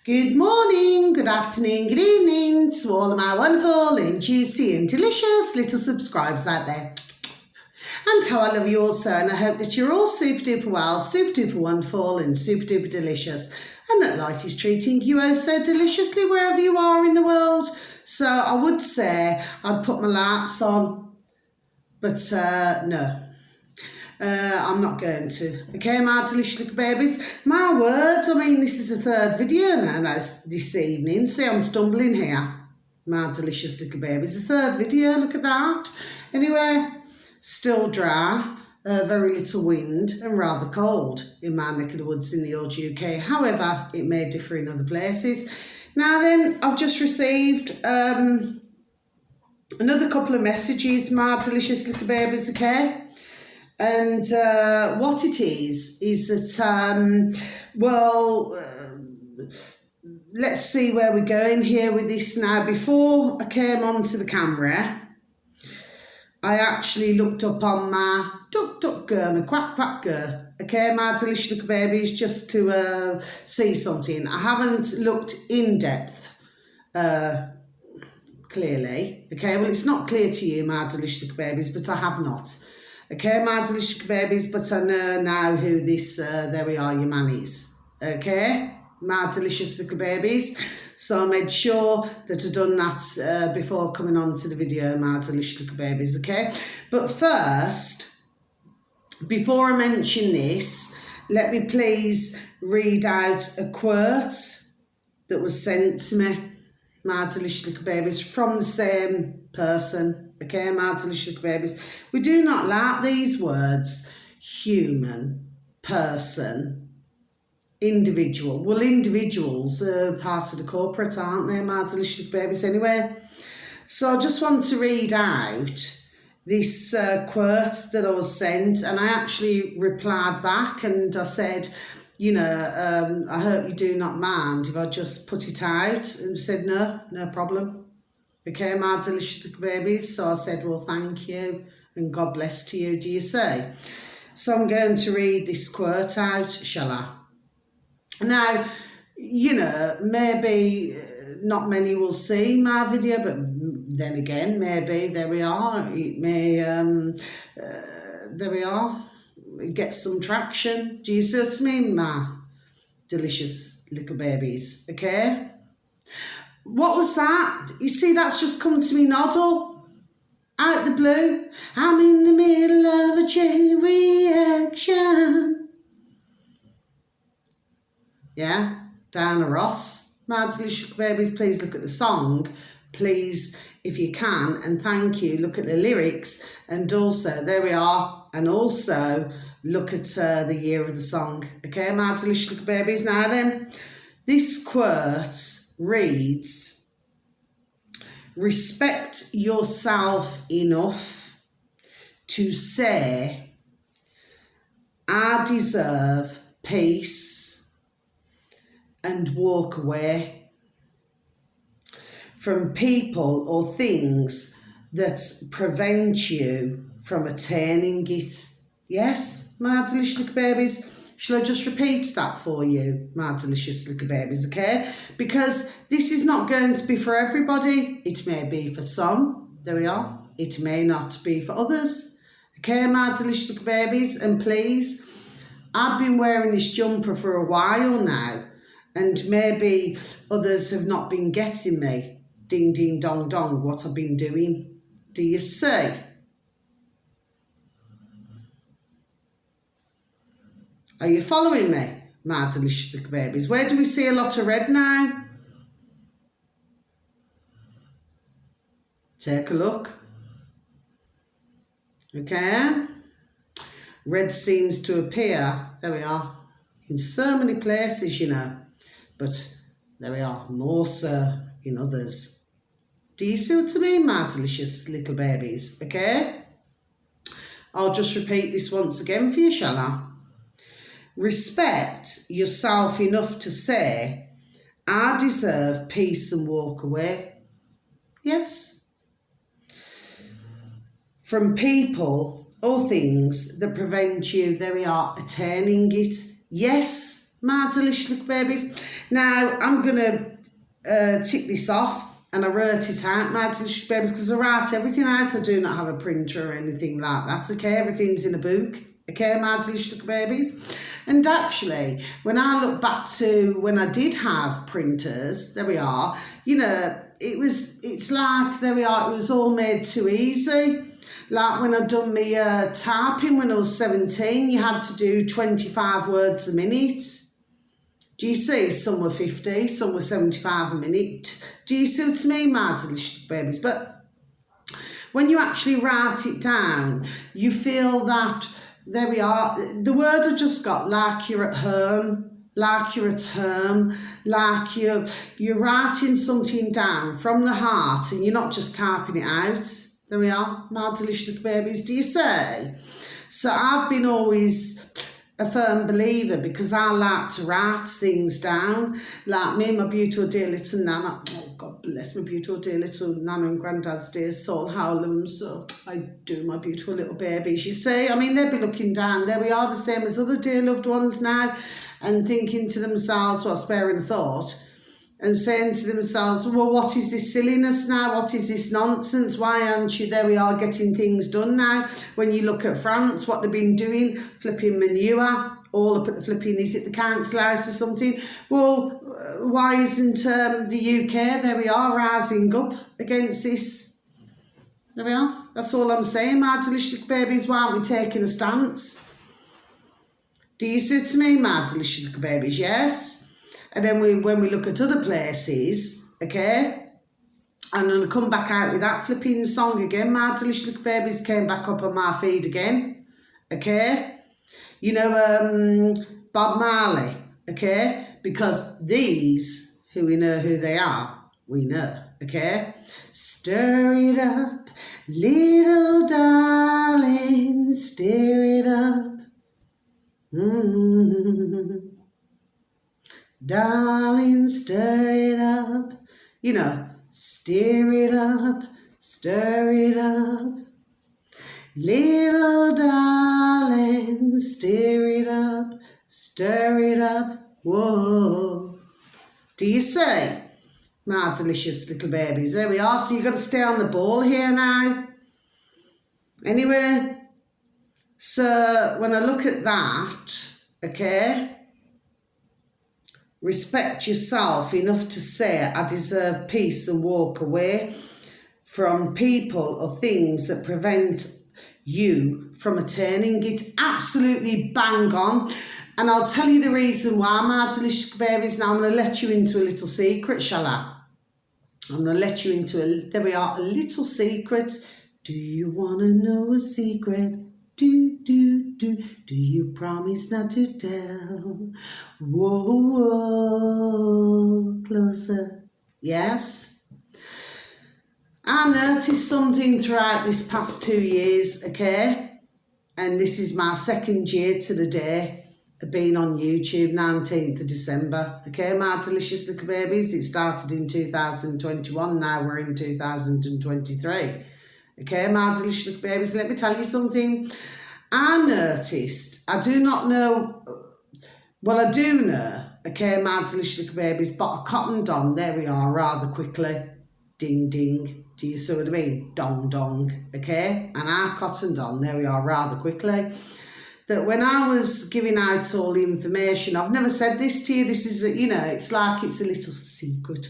Good morning, good afternoon, good evening to all of my wonderful and juicy and delicious little subscribers out there. And how I love you all, so, and I hope that you're all super duper well, super duper wonderful and super duper delicious, and that life is treating you oh so deliciously wherever you are in the world. So I would say I'd put my lights on, but no. I'm not going to. Okay, my delicious little babies. My words, I mean, this is the third video now this evening. See, I'm stumbling here. My delicious little babies. The third video, look at that. Anyway, still dry, very little wind and rather cold in my neck of the woods in the old UK. However, it may differ in other places. Now then, I've just received another couple of messages, my delicious little babies, okay? And what it is that, let's see where we're going here with this now. Before I came onto the camera, I actually looked up on my DuckDuckGo, my Quack, okay, my delicious little babies, just to see something. I haven't looked in depth, clearly, okay? Well, it's not clear to you, my delicious little babies, but I have not. Okay, my delicious babies, but I know now who this, there we are, your man is. Okay, my delicious little babies. So I made sure that I'd done that before coming on to the video, my delicious little babies, okay? But first, before I mention this, let me please read out a quote that was sent to me, my delicious little babies, from the same person. Okay, my delicious little babies. We do not like these words, human, person, individual. Well, individuals are part of the corporate, aren't they, my delicious little babies, anyway? So I just want to read out this quote that I was sent, and I actually replied back and I said, you know, I hope you do not mind if I just put it out, and said, no problem. Okay, my delicious little babies. So I said, well, thank you and God bless to you, do you say? So I'm going to read this quote out, shall I? Now, you know, maybe not many will see my video, but then again, maybe, there we are. It may, there we are, get some traction. Do you see what I mean, my delicious little babies, okay? What was that? You see, that's just come to me noddle. Out the blue. I'm in the middle of a chain reaction. Yeah, Diana Ross. My delicious babies, please look at the song. Please, if you can, and thank you, look at the lyrics. And also, there we are. And also, look at the year of the song. Okay, my delicious little babies. Now then, this quote reads, respect yourself enough to say, I deserve peace, and walk away from people or things that prevent you from attaining it. Yes, my delicious little babies. Shall I just repeat that for you, my delicious little babies, okay? Because this is not going to be for everybody. It may be for some. There we are. It may not be for others. Okay, my delicious little babies. And please, I've been wearing this jumper for a while now, and maybe others have not been getting me. Ding, ding, dong, dong, what I've been doing. Do you see? Are you following me, my delicious little babies? Where do we see a lot of red now? Take a look. Okay. Red seems to appear, there we are, in so many places, you know. But there we are, more so in others. Do you see what I mean, my delicious little babies? Okay. I'll just repeat this once again for you, shall I? Respect yourself enough to say, I deserve peace, and walk away. Yes. From people or things that prevent you, there we are, attaining it. Yes, my delicious little babies. Now, I'm going to tick this off and I wrote it out, my delicious babies, because I write everything out. I do not have a printer or anything like that, okay? Everything's in a book, okay, my delicious little babies. And actually, when I look back to when I did have printers, there we are, you know, it's like, there we are, it was all made too easy. Like when I'd done my typing when I was 17, you had to do 25 words a minute. Do you see? Some were 50, some were 75 a minute. Do you see what I mean, my delicious babies? But when you actually write it down, you feel that, there we are, the word I just got, like you're at home, like you're at home, like you're writing something down from the heart and you're not just typing it out. There we are, my delicious little babies, do you say? So I've been always a firm believer because I like to write things down. Like me and my beautiful dear little Nana, oh God bless my beautiful dear little Nana and Granddad's dear soul, how I love them so. I do, my beautiful little babies, you see. I mean, they'd be looking down, there we are, the same as other dear loved ones now, and thinking to themselves, well, sparing a thought, and saying to themselves, well, what is this silliness now? What is this nonsense? Why aren't you, there we are, getting things done now? When you look at France, what they've been doing, flipping manure, all up at the flipping, is it the council house or something? Well, why isn't the UK, there we are, rising up against this? There we are. That's all I'm saying, my delicious babies. Why aren't we taking a stance? Do you see to me, my delicious babies? Yes. And then when we look at other places, okay, and then I come back out with that flipping song again, my delicious little babies, came back up on my feed again, okay. You know, Bob Marley, okay, because these, who we know who they are, we know, okay. Stir it up, little darling, stir it up. Darling, stir it up, you know, stir it up, stir it up. Little darling, stir it up, whoa. Do you say, my delicious little babies? There we are, so you've got to stay on the ball here now. Anyway, so when I look at that, okay, respect yourself enough to say, I deserve peace, and walk away from people or things that prevent you from attaining it. Absolutely bang on. And I'll tell you the reason why, my delicious babies. Now I'm going to let you into a little secret, shall I? I'm going to let you into a little secret. Do you want to know a secret? Do you promise not to tell? Whoa, whoa, closer. Yes? I noticed something throughout this past 2 years, okay? And this is my second year to the day of being on YouTube, 19th of December. Okay, my delicious little babies. It started in 2021, now we're in 2023. Okay, my delicious little babies, let me tell you something. I noticed, I do not know, well I do know, okay, my delicious little babies, but I cottoned on, there we are, rather quickly. Ding ding, do you see what I mean? Dong dong, okay? And I cottoned on, there we are, rather quickly. That when I was giving out all the information, I've never said this to you, this is, you know, it's like it's a little secret.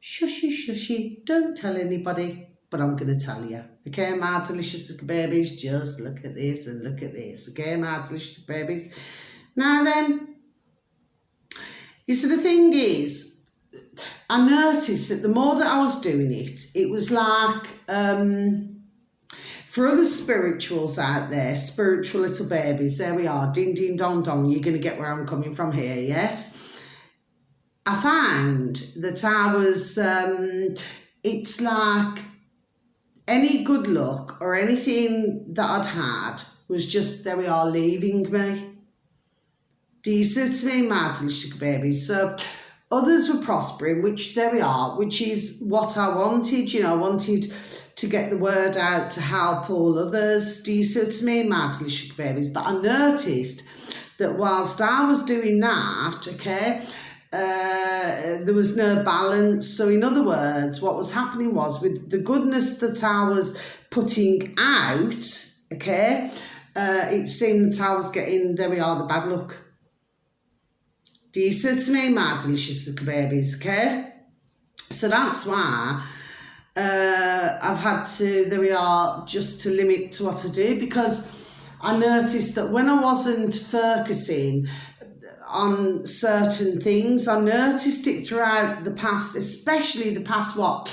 Shushy, shushy, don't tell anybody. But I'm going to tell you, okay, my delicious little babies, just look at this and look at this, okay, my delicious babies. Now then, you see, the thing is, I noticed that the more that I was doing it, it was like, for other spirituals out there, spiritual little babies, there we are, ding, ding, dong, dong, you're going to get where I'm coming from here, yes? I found that I was, it's like, any good luck or anything that I'd had was just, there we are, leaving me. Do you see to me, my delicious babies? So others were prospering, which there we are, which is what I wanted. You know, I wanted to get the word out to help all others. Do you see to me, my delicious babies? But I noticed that whilst I was doing that, okay, there was no balance. So in other words, what was happening was, with the goodness that I was putting out, okay, it seemed that I was getting, there we are, the bad luck. Do you see to me, my delicious little babies, okay? So that's why I've had to, there we are, just to limit to what I do, because I noticed that when I wasn't focusing on certain things, I noticed it throughout the past, especially the past, 4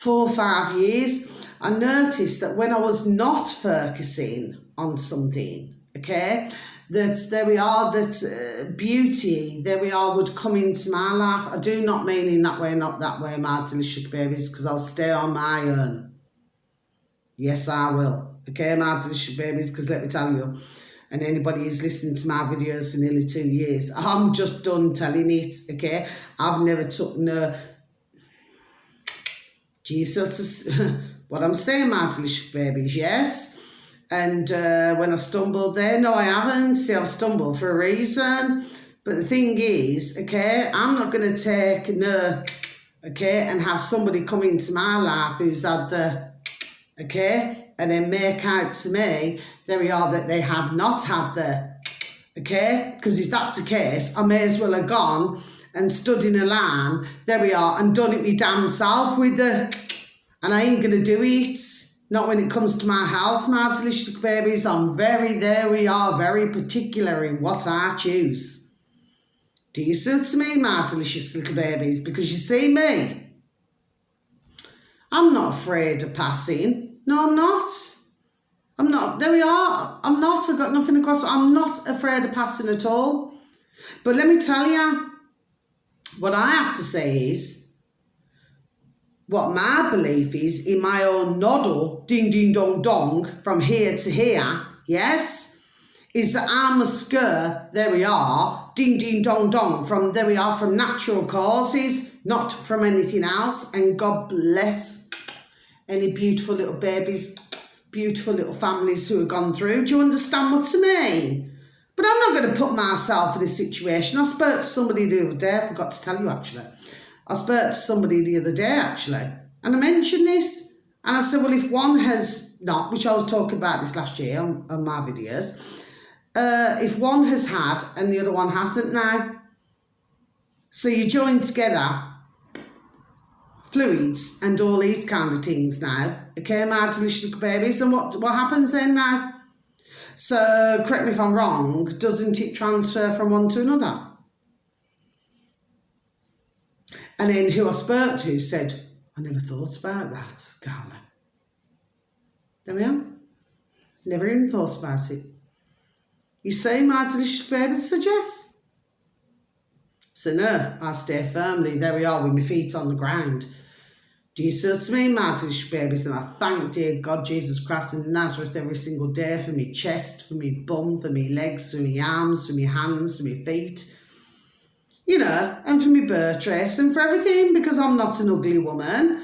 or 5 years, I noticed that when I was not focusing on something, okay, that there we are, that beauty, there we are, would come into my life. I do not mean in that way, not that way, my delicious babies, because I'll stay on my own. Yes, I will. Okay, my delicious babies, because let me tell you, and anybody who's listened to my videos for nearly 2 years, I'm just done telling it, okay? I've never took no... Jesus, what I'm saying, my delicious babies, yes? And when I stumbled there, no, I haven't. See, I've stumbled for a reason. But the thing is, okay, I'm not going to take no, okay, and have somebody come into my life who's had the, okay, and then make out to me, there we are, that they have not had the, okay, because if that's the case, I may as well have gone and stood in a line, there we are, and done it me damn self with the, and I ain't going to do it. Not when it comes to my health, my delicious babies. I'm very, there we are, very particular in what I choose. Do you see to me, my delicious little babies? Because you see me, I'm not afraid of passing. No, I'm not. I'm not. There we are. I'm not. I've got nothing across. I'm not afraid of passing at all. But let me tell you, what I have to say is, what my belief is in my own noddle, ding, ding, dong, dong, from here to here, yes, is that I must go, there we are, ding, ding, dong, dong, from, there we are, from natural causes, not from anything else. And God bless any beautiful little babies, beautiful little families who have gone through. Do you understand what I mean? But I'm not going to put myself in this situation. I spoke to somebody the other day, I forgot to tell you actually. I spoke to somebody the other day actually, and I mentioned this, and I said, well, if one has not, which I was talking about this last year on my videos, if one has had and the other one hasn't now, so you join together fluids and all these kind of things now, okay, my delicious little babies, and what happens then now? So, correct me if I'm wrong, doesn't it transfer from one to another? And then who I spoke to said, I never thought about that, Carla. There we are. Never even thought about it. You say, my delicious baby, said yes. So no, I stay firmly, there we are, with my feet on the ground. Do you see to me, my delicious babies? And I thank dear God, Jesus Christ in Nazareth every single day for me chest, for me bum, for me legs, for me arms, for me hands, for me feet. You know, and for me birth trace and for everything, because I'm not an ugly woman.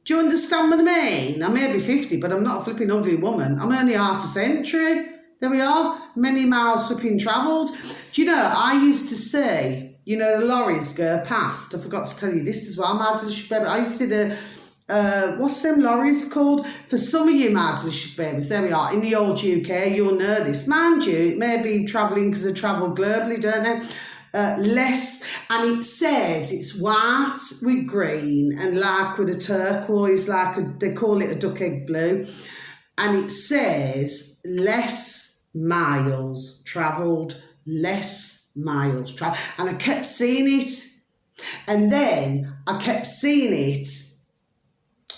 Do you understand what I mean? I may be 50, but I'm not a flipping ugly woman. I'm only half a century. There we are, many miles flipping travelled. Do you know, I used to say, you know, the lorries go past. I forgot to tell you this as well, my delicious baby. I used to see what's them lorries called? For some of you, my delicious babies, there we are, in the old UK, you'll know this. Mind you, it may be travelling because they travel globally, don't they? Less, and it says it's white with green and like with a turquoise, like they call it a duck egg blue, and it says less miles travelled, less miles travelled, and I kept seeing it, and then I kept seeing it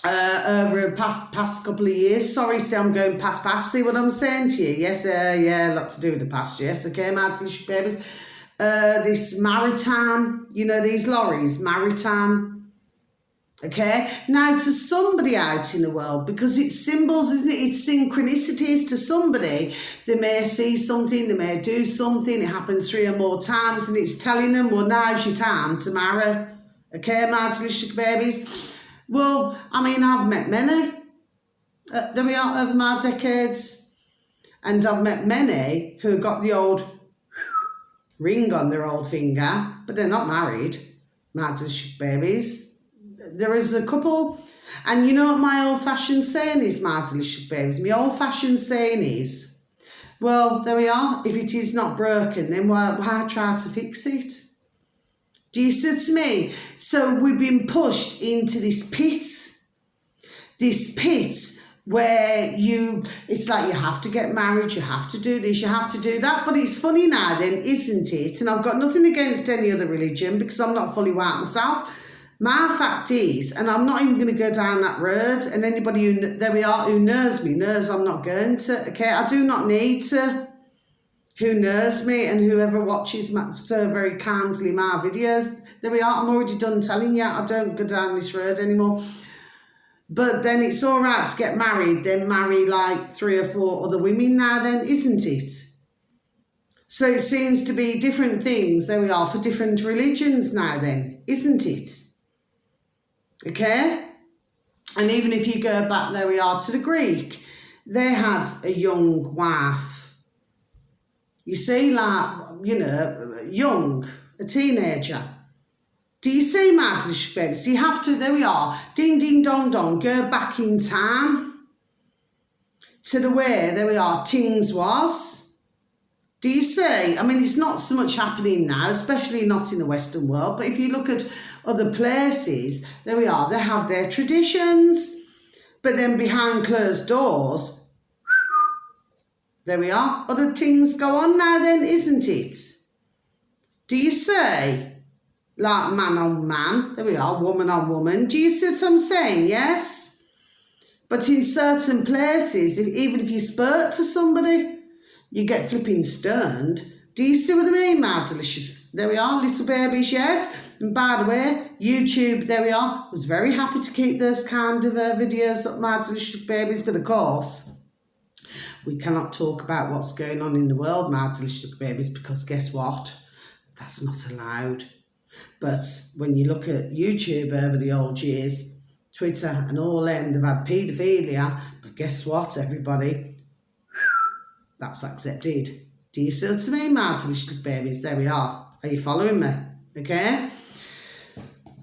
over the past couple of years. Sorry, see, I'm going past, see what I'm saying to you? Yes, yeah, a lot to do with the past, yes, okay, my delicious babies. This maritime, you know, these lorries, maritime, okay? Now, to somebody out in the world, because it's symbols, isn't it? It's synchronicities to somebody. They may see something, they may do something, it happens 3 or more times, and it's telling them, well, now's your time to marry, okay, my delicious babies? Well, I mean, I've met many, there we are, over my decades, and I've met many who got the old ring on their old finger, but they're not married, Mardlish babies. There is a couple, and you know what my old-fashioned saying is, Mardlish babies? My old-fashioned saying is, well, there we are. If it is not broken, then why try to fix it? Do you see what I mean? So we've been pushed into this pit where it's like you have to get married, you have to do this, you have to do that. But it's funny now then, isn't it? And I've got nothing against any other religion because I'm not fully white myself. My fact is, and I'm not even going to go down that road, and anybody who knows me knows I'm not going to, okay? I do not need to. Who knows me and whoever watches so very kindly my videos, there we are. I'm already done telling you I don't go down this road anymore. But then it's all right to get married, then marry like 3 or 4 other women now then, isn't it? So it seems to be different things, there we are, for different religions now then, isn't it? Okay? And even if you go back, there we are, to the Greek, they had a young wife. You see, like, you know, young, a teenager. Do you see, Mardlish babies? So you have to, there we are, ding, ding, dong, dong, go back in time to the way, there we are, things was. Do you see? I mean, it's not so much happening now, especially not in the Western world, but if you look at other places, there we are, they have their traditions, but then behind closed doors, there we are, other things go on now then, isn't it? Do you see? Like man on man, there we are, woman on woman. Do you see what I'm saying? Yes? But in certain places, even if you spoke to somebody, you get flipping stoned. Do you see what I mean, Mardlish? There we are, little babies, yes? And by the way, YouTube, there we are, was very happy to keep those kind of videos up, Mardlish babies, but of course, we cannot talk about what's going on in the world, Mardlish babies, because guess what? That's not allowed. But when you look at YouTube over the old years, Twitter and all them, they've had paedophilia, but guess what, everybody? That's accepted. Do you see what I mean, Mardlish babies? There we are. Are you following me? Okay?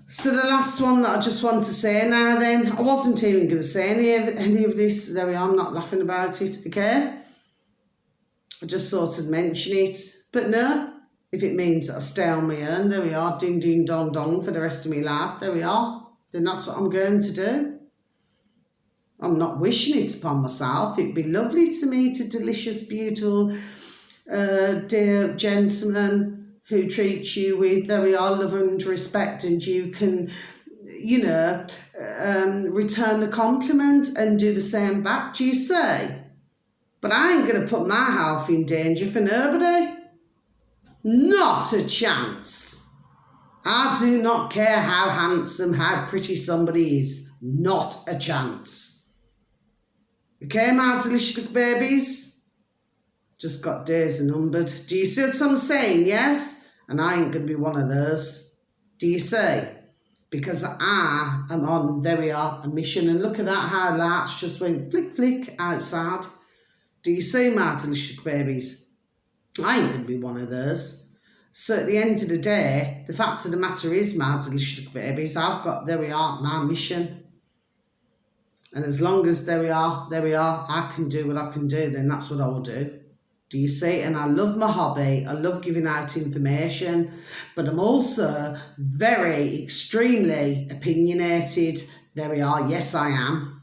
So the last one that I just want to say now then, I wasn't even going to say any of this, there we are, I'm not laughing about it, okay? I just thought I'd mention it, but no, if it means that I stay on my own, there we are, ding ding dong dong for the rest of my life, there we are, then that's what I'm going to do. I'm not wishing it upon myself. It'd be lovely to meet a delicious, beautiful, dear gentleman who treats you with, there we are, love and respect, and you can, you know, return the compliment and do the same back, do you say? But I ain't going to put my health in danger for nobody. Not a chance. I do not care how handsome, how pretty somebody is. Not a chance. Okay, my delicious babies? Just got days numbered. Do you see what I'm saying, yes? And I ain't going to be one of those. Do you see? Because I am on, there we are, a mission. And look at that, how lights just went flick, flick outside. Do you see, my delicious babies? I ain't going to be one of those. So at the end of the day, the fact of the matter is, my delicious babies, I've got, there we are, my mission. And as long as there we are, I can do what I can do, then that's what I will do. Do you see? And I love my hobby. I love giving out information, but I'm also very, extremely opinionated. There we are. Yes, I am.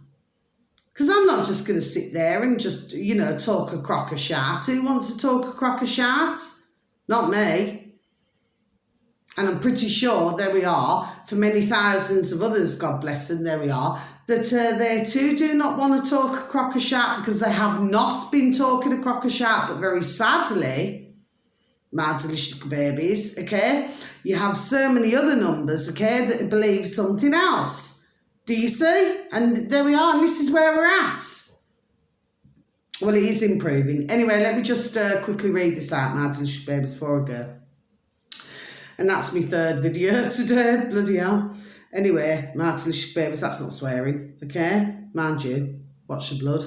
Because I'm not just going to sit there and just, you know, talk a crock of shart. Who wants to talk a crock of shart? Not me. And I'm pretty sure, there we are, for many thousands of others, God bless them, there we are, that they too do not want to talk a crock of shart because they have not been talking a crock of shart, but very sadly, my delicious babies, okay, you have so many other numbers, okay, that believe something else. Do you see? And there we are, and this is where we're at. Well, it is improving. Anyway, let me just quickly read this out, my delicious babies, before I go. And that's my third video today, bloody hell. Anyway, my delicious babies, that's not swearing, okay? Mind you, watch the blood.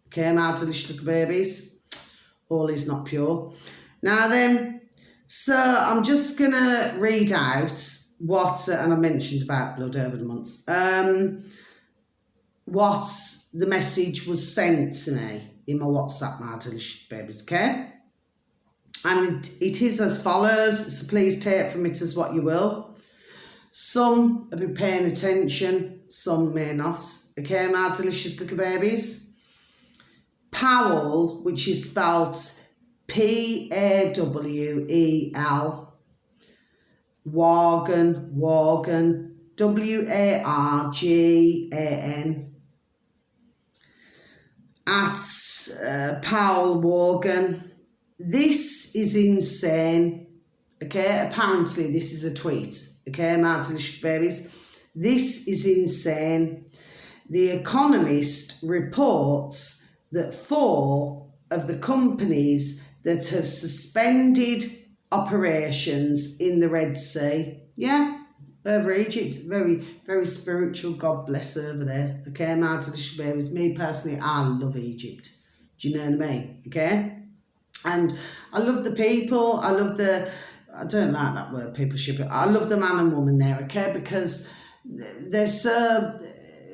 Okay, my delicious babies, all is not pure. Now then, So I'm just going to read out what, and I mentioned about blood over the months, what the message was sent to me in my WhatsApp, my delicious babies, okay? And it is as follows, so please take from it as what you will. Some have been paying attention, some may not, okay, my delicious little babies? Powell, which is spelled P-A-W-E-L, Wargan, W-A-R-G-A-N, at Powell Wargan. This is insane, okay? Apparently this is a tweet, okay, my delicious babies? This is insane. The Economist reports that 4 of the companies that have suspended operations in the Red Sea, yeah, over Egypt, very, very spiritual, God bless over there, okay, my delicious babies? Me personally, I love Egypt, do you know what I mean, okay? And I love the people, I don't like that word, people ship it, I love the man and woman there, okay, because they're so,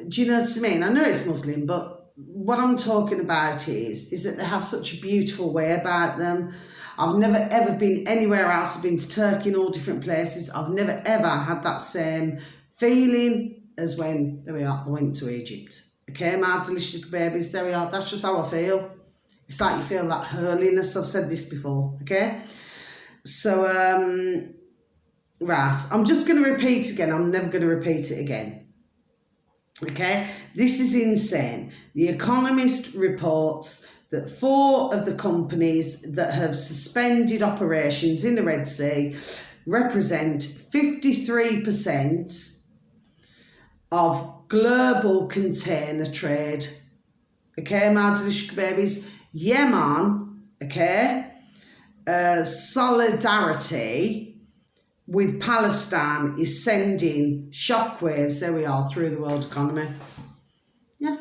do you know what I mean? I know it's Muslim, but what I'm talking about is that they have such a beautiful way about them. I've never ever been anywhere else. I've been to Turkey and all different places. I've never ever had that same feeling as when, there we are, I went to Egypt. Okay, my delicious babies, there we are. That's just how I feel. It's like you feel that holiness. I've said this before, okay? So, right, I'm just going to repeat again. I'm never going to repeat it again. Okay, this is insane. The Economist reports that 4 of the companies that have suspended operations in the Red Sea represent 53% of global container trade. Okay, my delicious babies? Yemen, okay, solidarity with Palestine is sending shockwaves, there we are, through the world economy. Yeah.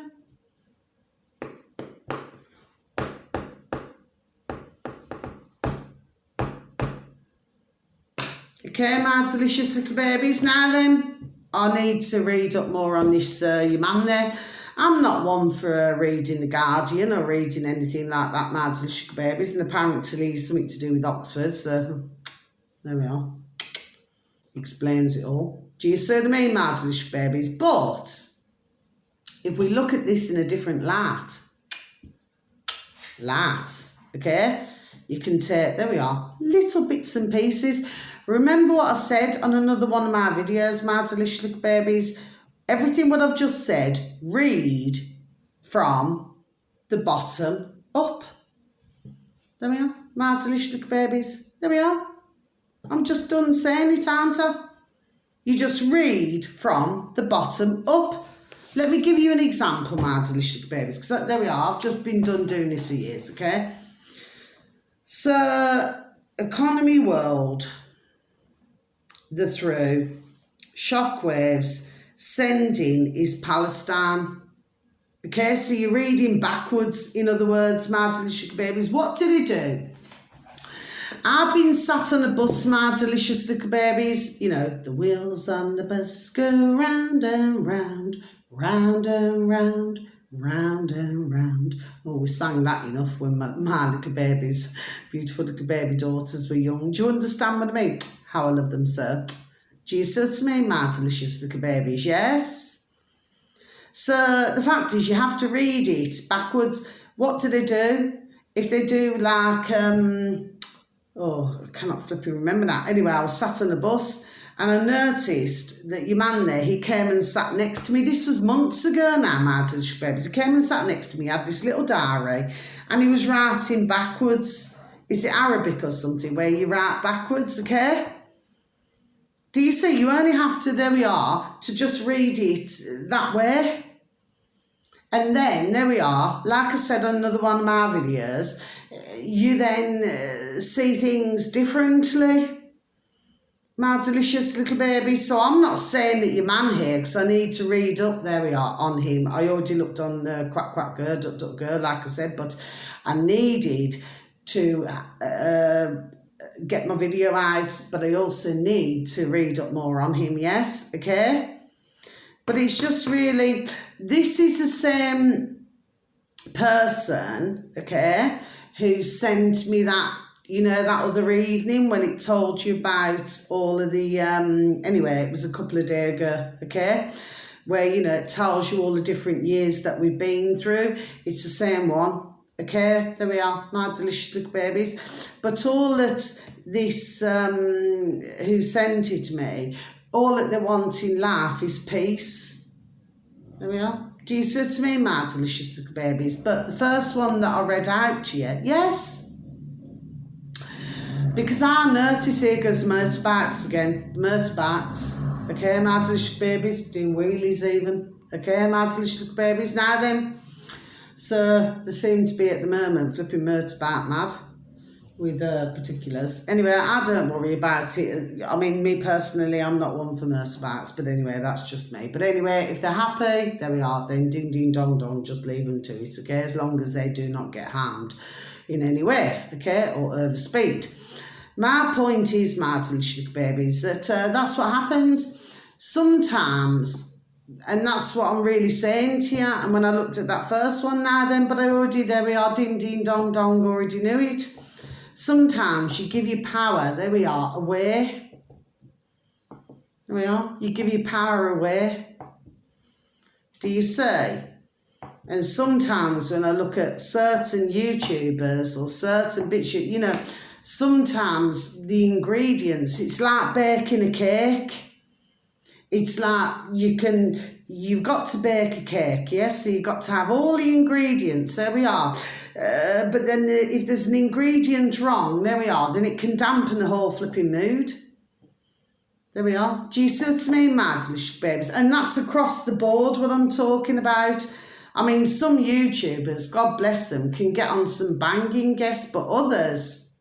Okay, my delicious little babies. Now then, I need to read up more on this your man there. I'm not one for reading The Guardian or reading anything like that, my delicious babies, and apparently something to do with Oxford, so there we are. Explains it all. Do you see what I mean, my delicious babies? But if we look at this in a different light, okay, you can take, there we are, little bits and pieces. Remember what I said on another one of my videos, my delicious little babies? Everything what I've just said, read from the bottom up. There we are, my delicious little babies. There we are. I'm just done saying it, aren't I? You just read from the bottom up. Let me give you an example, my delicious babies, because there we are. I've just been done doing this for years, okay? So, Economy World, the through, shockwaves, sending is Palestine. Okay, so you're reading backwards, in other words, my delicious babies. What did he do? I've been sat on a bus, my delicious little babies. You know, the wheels on the bus go round and round, round and round, round and round. Oh, we sang that enough when my little babies, beautiful little baby daughters were young. Do you understand what I mean? How I love them, sir. Do you see what I mean, my delicious little babies? Yes? So the fact is you have to read it backwards. What do they do? If they do like... oh, I cannot flipping remember that. Anyway, I was sat on a bus and I noticed that your man there, he came and sat next to me. This was months ago now, my delicious babies. He came and sat next to me, he had this little diary, and he was writing backwards. Is it Arabic or something, where you write backwards, okay? Do you see? You only have to, there we are, to just read it that way. And then, there we are, like I said on another one of my videos, you then see things differently. My delicious little baby. So I'm not saying that your man here, because I need to read up, there we are, on him. I already looked on Quack Quack Girl, Duck Duck Girl, like I said, but I needed to get my video out, but I also need to read up more on him, yes, okay? But it's just really, this is the same person, okay, who sent me that, you know, that other evening when it told you about all of the, anyway, it was a couple of days ago, okay, where, you know, it tells you all the different years that we've been through. It's the same one, okay, there we are, my delicious little babies. But all that this, who sent it to me, all that they want in life is peace. There we are. Do you see to me, my delicious little babies? But the first one that I read out to you, yes, because I notice here goes motorbikes again, motorbikes, okay, my delicious babies, doing wheelies even, okay, my delicious little babies, now then, so they seem to be at the moment flipping motorbike mad with particulars. Anyway, I don't worry about it. I mean, me personally, I'm not one for motorbikes, but anyway, that's just me. But anyway, if they're happy, there we are, then ding, ding, dong, dong, just leave them to it, okay, as long as they do not get harmed in any way, okay, or overspeed. My point is, my delicious babies, that that's what happens sometimes, and that's what I'm really saying to you. And when I looked at that first one now then, but I already, there we are, ding, ding, dong, dong, already knew it. Sometimes you give your power, there we are, away. There we are, you give your power away. Do you see? And sometimes when I look at certain YouTubers or certain bits, you know, sometimes the ingredients, it's like baking a cake. It's like you've got to bake a cake, yes? So you've got to have all the ingredients, there we are. But then if there's an ingredient wrong, there we are, then it can dampen the whole flipping mood. There we are. Do you see what I mean, my delicious babies? And that's across the board what I'm talking about. I mean, some YouTubers, God bless them, can get on some banging guests, but others,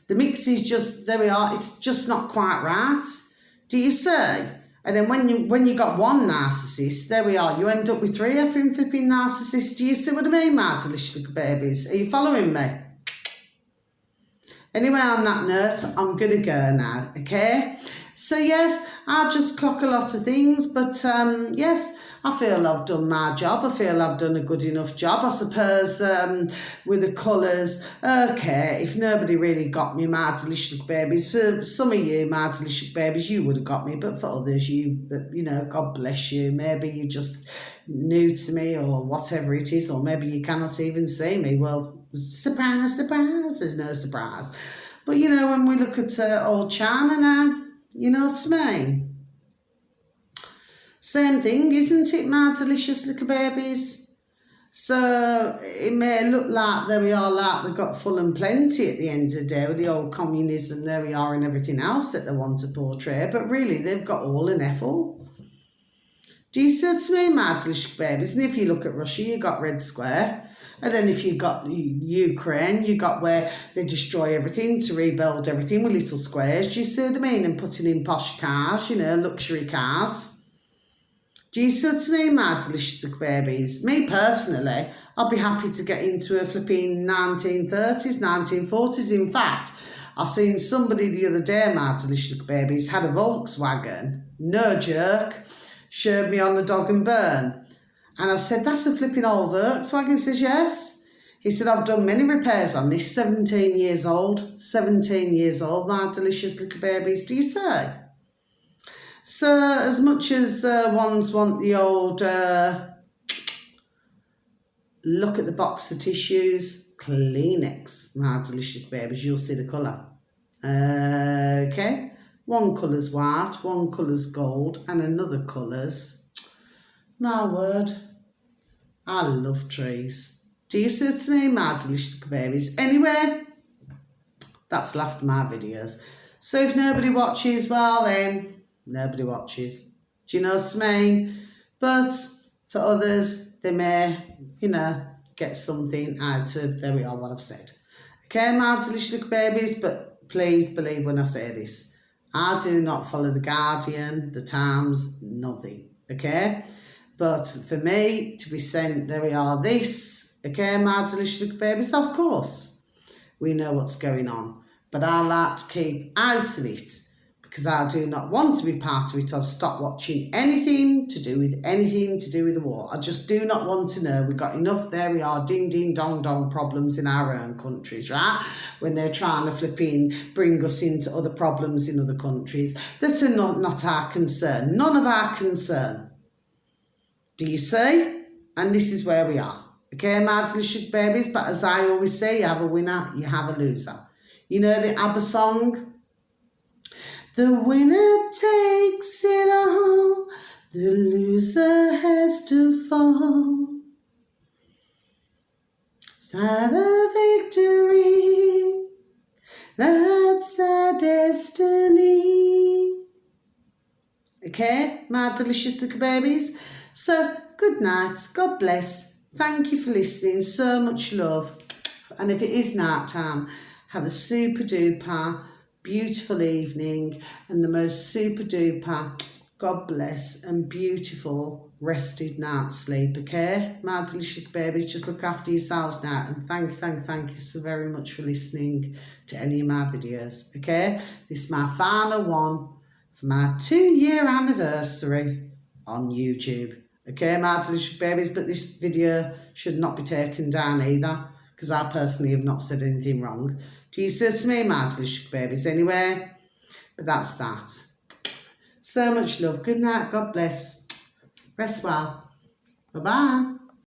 the mix is just, there we are, it's just not quite right. Do you see? And then when you got one narcissist, there we are, you end up with 3 effing flipping narcissists. Do you see what I mean, my delicious little babies? Are you following me? Anyway, on that note, I'm going to go now, okay? So, yes, I just clock a lot of things, but, yes, I feel I've done my job. I feel I've done a good enough job, I suppose, with the colours. Okay, if nobody really got me, my delicious babies, for some of you, my delicious babies, you would have got me, but for others, you know, God bless you. Maybe you're just new to me or whatever it is, or maybe you cannot even see me. Well, surprise, surprise, there's no surprise. But, you know, when we look at old China now, you know what I mean? Same thing, isn't it, my delicious little babies? So it may look like, there we are, like they've got full and plenty at the end of the day with the old communism, there we are, and everything else that they want to portray, but really they've got all an effort. Do you see what I mean, my delicious babies? And if you look at Russia, you've got Red Square. And then if you've got Ukraine, you've got where they destroy everything to rebuild everything with little squares. Do you see what I mean? And putting in posh cars, you know, luxury cars. Do you see what I mean, my delicious babies? Me personally, I'd be happy to get into a flipping 1930s, 1940s. In fact, I seen somebody the other day, my delicious babies, had a Volkswagen, no joke, showed me on the Dog and Burn. And I said, that's a flipping old Volkswagen. He says, yes. He said, I've done many repairs on this, 17 years old, my delicious little babies. Do you say? So as much as ones want the old look at the box of tissues, Kleenex, my delicious babies, you'll see the colour. Okay, one colour's white, one colour's gold, and another colour's, my word, I love trees. Do you see what I mean, my delicious babies? Anyway, that's the last of my videos. So if nobody watches, well then, nobody watches. Do you know what I mean? But for others, they may, you know, get something out of, there we are, what I've said. Okay, my delicious babies, but please believe when I say this. I do not follow The Guardian, The Times, nothing, okay? But for me to be sent, there we are, this, okay, my delicious babies, of course, we know what's going on. but I like to keep out of it because I do not want to be part of it. I've stopped watching anything to do with the war. I just do not want to know. We've got enough, there we are, ding, ding, dong, dong problems in our own countries, right? When they're trying to bring us into other problems in other countries that are not our concern, none of our concern. Do you see? And this is where we are. Okay, my delicious babies, but as I always say, you have a winner, you have a loser. You know the ABBA song? The winner takes it all, the loser has to fall. Side of victory, that's our destiny. Okay, my delicious little babies. So, good night, God bless. Thank you for listening, so much love. And if it is night time, have a super duper beautiful evening and the most super duper, God bless, and beautiful rested night sleep, okay? My delicious babies, just look after yourselves now, and thank you so very much for listening to any of my videos, okay? This is my final one for my 2-year anniversary on YouTube, okay, my delicious babies, but this video should not be taken down either, because I personally have not said anything wrong. Do you see to me, my delicious babies, anyway? But that's that. So much love. Good night. God bless. Rest well. Bye-bye.